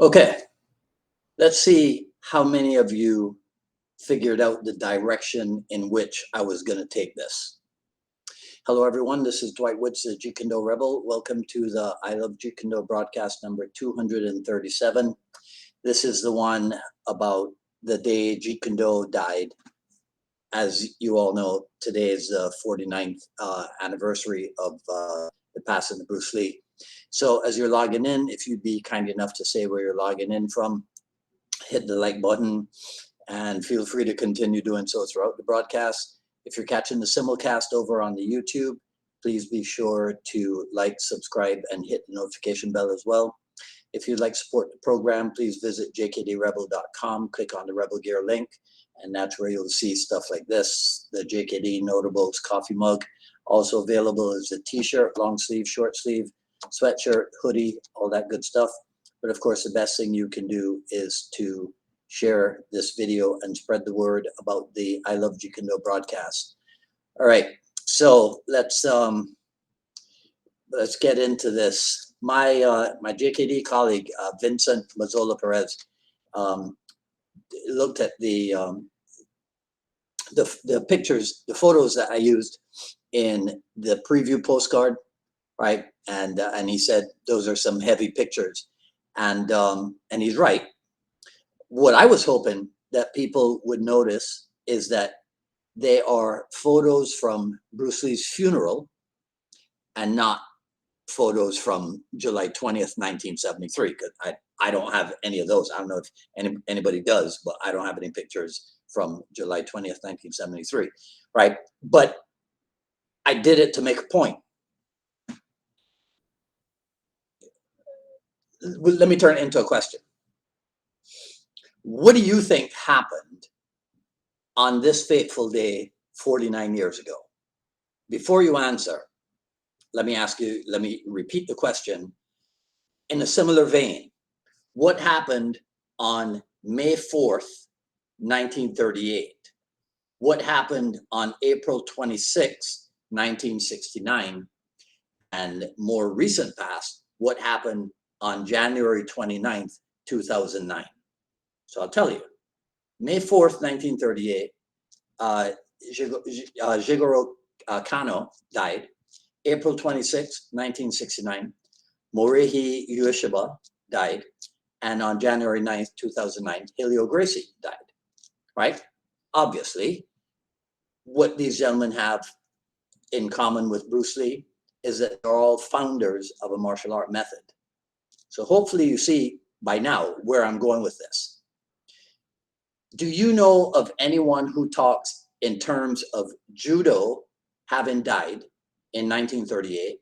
Okay, let's see how many of you figured out the direction in which I was going to take this. Hello, everyone. This is Dwight Woods, the Jeet Kune Do Rebel. Welcome to the I Love Jeet Kune Do broadcast number 237. This is the one about the day Jeet Kune Do died. As you all know, today is the 49th anniversary of the passing of Bruce Lee. So as you're logging in, if you'd be kind enough to say where you're logging in from, hit the like button and feel free to continue doing so throughout the broadcast. If you're catching the simulcast over on the YouTube, please be sure to like, subscribe, and hit the notification bell as well. If you'd like to support the program, please visit jkdrebel.com, click on the Rebel Gear link, and that's where you'll see stuff like this, the JKD Notables coffee mug. Also available is a t-shirt, long sleeve, short sleeve, sweatshirt, hoodie, all that good stuff. But of course, the best thing you can do is to share this video and spread the word about the I Love Jeet Kune Do broadcast. All right, so let's get into this. My JKD colleague, Vincent Mazzola Perez, looked at the pictures, the photos that I used in the preview postcard, right? And he said those are some heavy pictures, and he's right. What I was hoping that people would notice is that they are photos from Bruce Lee's funeral and not photos from July 20th, 1973, because I don't have any of those. I don't know if anybody does, but I don't have any pictures from July 20th, 1973, right? But I did it to make a point. Let me turn it into a question. What do you think happened on this fateful day 49 years ago? Before you answer, let me repeat the question in a similar vein. What happened on May 4th, 1938? What happened on April 26th, 1969? And more recent past, what happened on January 29th, 2009? So I'll tell you. May 4th, 1938, Jigoro Kano died. April 26, 1969, Morihei Ueshiba died. And on January 9th, 2009, Helio Gracie died, right? Obviously, what these gentlemen have in common with Bruce Lee is that they're all founders of a martial art method. So hopefully you see by now where I'm going with this. Do you know of anyone who talks in terms of judo having died in 1938,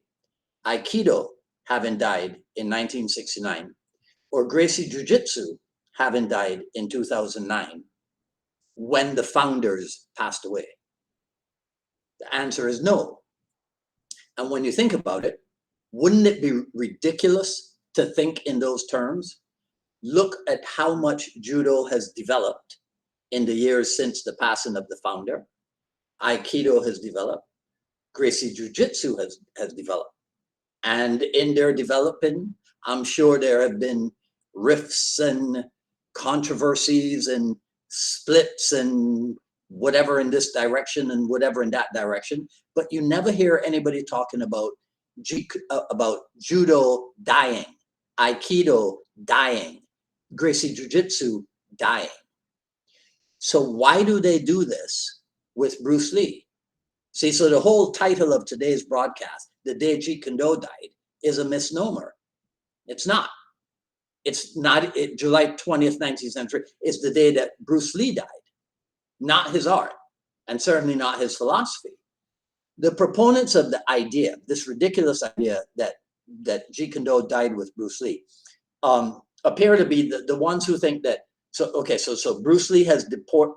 Aikido having died in 1969, or Gracie Jiu Jitsu having died in 2009 when the founders passed away? The answer is no. And when you think about it, wouldn't it be ridiculous to think in those terms? Look at how much judo has developed in the years since the passing of the founder. Aikido has developed. Gracie Jiu Jitsu has developed. And in their developing, I'm sure there have been rifts and controversies and splits and whatever in this direction and whatever in that direction. But you never hear anybody talking about judo dying, Aikido dying, Gracie Jiu Jitsu dying. So why do they do this with Bruce Lee? See, so the whole title of today's broadcast, The Day Jeet Kune Do Died, is a misnomer. It's not. It's not July 20th, 1973. It's the day that Bruce Lee died, not his art, and certainly not his philosophy. The proponents of the idea, this ridiculous idea that Jeet Kune Do died with Bruce Lee, appear to be the ones who think that, so Bruce Lee has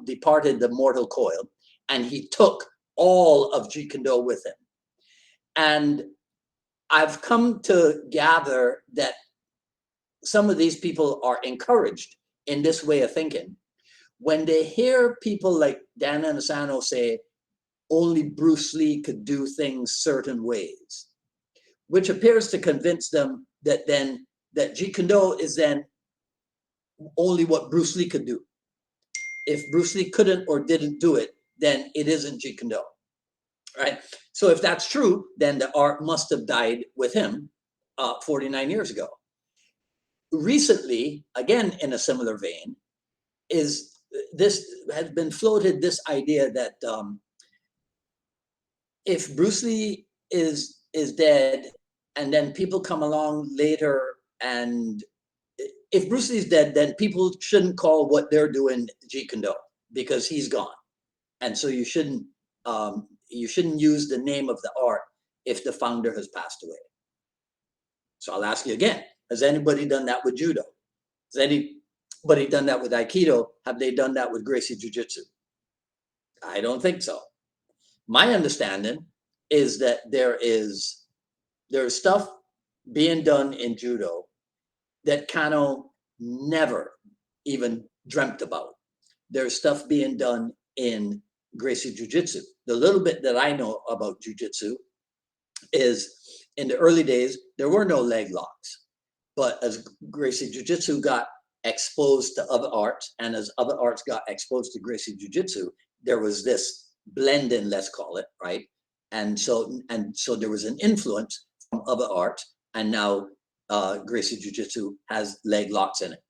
departed the mortal coil, and he took all of Jeet Kune Do with him. And I've come to gather that some of these people are encouraged in this way of thinking when they hear people like Dan Inosanto say only Bruce Lee could do things certain ways, which appears to convince them that Jeet Kune Do is then only what Bruce Lee could do. If Bruce Lee couldn't or didn't do it, then it isn't Jeet Kune Do, right? So if that's true, then the art must have died with him 49 years ago. Recently, again in a similar vein, is this has been floated, this idea that if Bruce Lee is dead, and then people come along later, and if Bruce Lee's dead, then people shouldn't call what they're doing Jeet Kune Do because he's gone, and so you shouldn't use the name of the art if the founder has passed away. So I'll ask you again: has anybody done that with judo? Has anybody done that with Aikido? Have they done that with Gracie Jiu Jitsu? I don't think so. My understanding is that there's stuff being done in judo that Kano never even dreamt about. There's stuff being done in Gracie Jiu Jitsu. The little bit that I know about Jiu Jitsu is in the early days, there were no leg locks. But as Gracie Jiu Jitsu got exposed to other arts, and as other arts got exposed to Gracie Jiu Jitsu, there was this blending, let's call it, right? And so there was an influence from other arts, and now Gracie Jiu Jitsu has leg locks in it.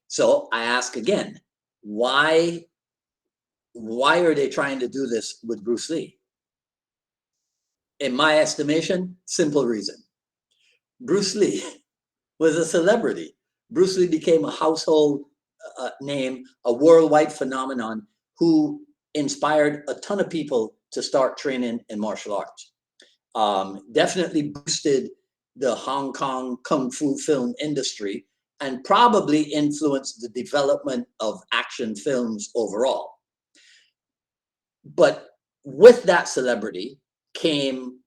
So I ask again, why are they trying to do this with Bruce Lee? In my estimation, simple reason. Bruce Lee was a celebrity. Bruce Lee became a household name, a worldwide phenomenon who inspired a ton of people to start training in martial arts. Definitely boosted the Hong Kong Kung Fu film industry and probably influenced the development of action films overall. But with that celebrity came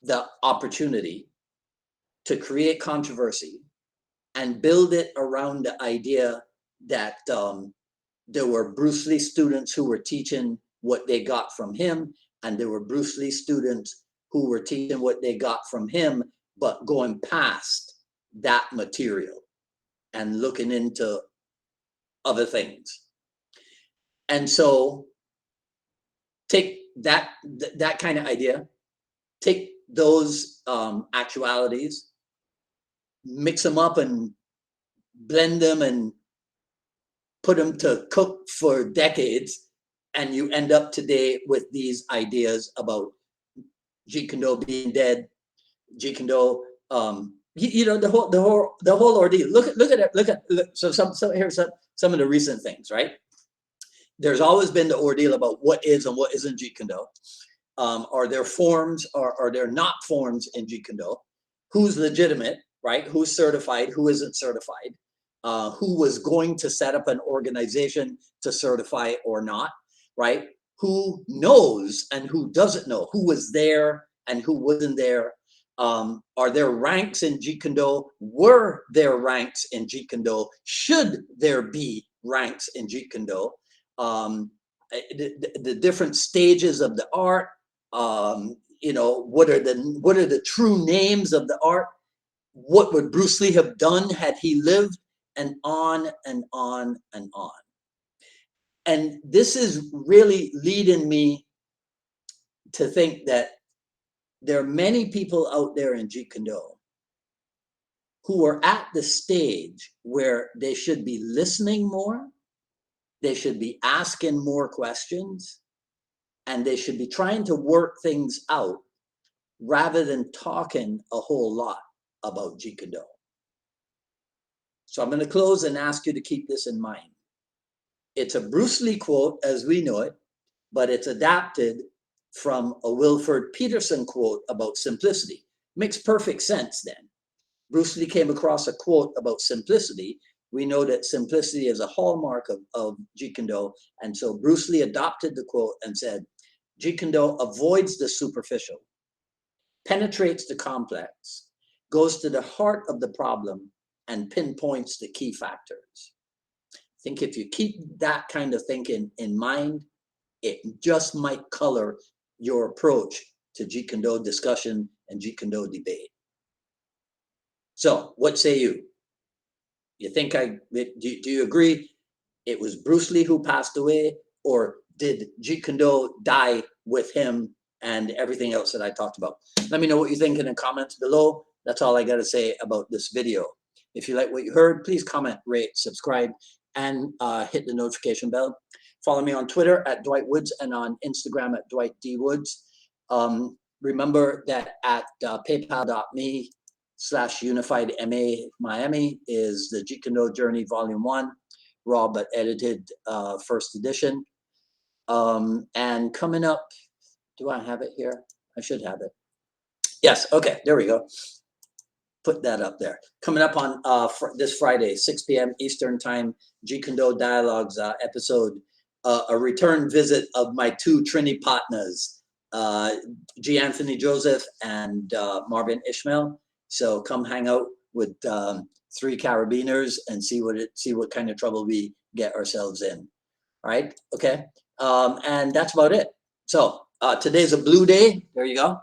the opportunity to create controversy and build it around the idea that there were Bruce Lee students who were teaching what they got from him, and there were Bruce Lee students who were teaching what they got from him, but going past that material and looking into other things. And so take that kind of idea, take those actualities, mix them up and blend them and put them to cook for decades, and you end up today with these ideas about Jeet Kune Do being dead, Jeet Kune Do, the whole ordeal. Look at it. So here's some of the recent things, right? There's always been the ordeal about what is and what isn't Jeet Kune Do. Are there forms or are there not forms in Jeet Kune Do? Who's legitimate, right? Who's certified? Who isn't certified? Who was going to set up an organization to certify or not, right? Who knows and who doesn't know? Who was there and who wasn't there? Are there ranks in Jeet Kune Do? Were there ranks in Jeet Kune Do? Should there be ranks in Jeet Kune Do? The different stages of the art. What are the true names of the art? What would Bruce Lee have done had he lived? And on and on and on. And this is really leading me to think that there are many people out there in Jeet Kune Do who are at the stage where they should be listening more, they should be asking more questions, and they should be trying to work things out rather than talking a whole lot about Jeet Kune Do. So I'm going to close and ask you to keep this in mind. It's a Bruce Lee quote as we know it, but it's adapted from a Wilford Peterson quote about simplicity. Makes perfect sense then. Bruce Lee came across a quote about simplicity. We know that simplicity is a hallmark of Jeet Kune Do, and so Bruce Lee adopted the quote and said, Jeet Kune Do avoids the superficial, penetrates the complex, goes to the heart of the problem, and pinpoints the key factors. I think if you keep that kind of thinking in mind, it just might color your approach to Jeet Kune Do discussion and Jeet Kune Do debate. So what say you? You think do you agree it was Bruce Lee who passed away, or did Jeet Kune Do die with him and everything else that I talked about? Let me know what you think in the comments below. That's all I got to say about this video. If you like what you heard, please comment, rate, subscribe, and hit the notification bell. Follow me on Twitter at Dwight Woods and on Instagram at Dwight D. Woods. Remember that at paypal.me/UnifiedMA Miami is the Jeet Kune Do Journey Volume 1, raw but edited first edition. And coming up, do I have it here? I should have it. Yes, okay, there we go. Put that up there. Coming up on this Friday, 6 p.m. Eastern Time, Jeet Kune Do Dialogues episode, a return visit of my two Trini partners, G. Anthony Joseph and Marvin Ishmael. So come hang out with three carabiners and see what kind of trouble we get ourselves in. All right, okay, and that's about it. So today's a blue day. There you go.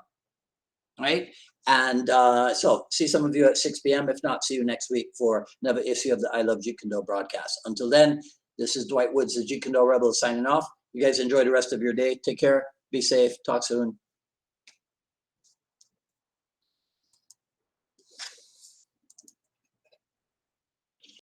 All right. And so see some of you at 6 p.m. If not, see you next week for another issue of the I Love Jeet Kune Do broadcast. Until then, this is Dwight Woods, the Jeet Kune Do Rebel, signing off. You guys enjoy the rest of your day. Take care. Be safe. Talk soon.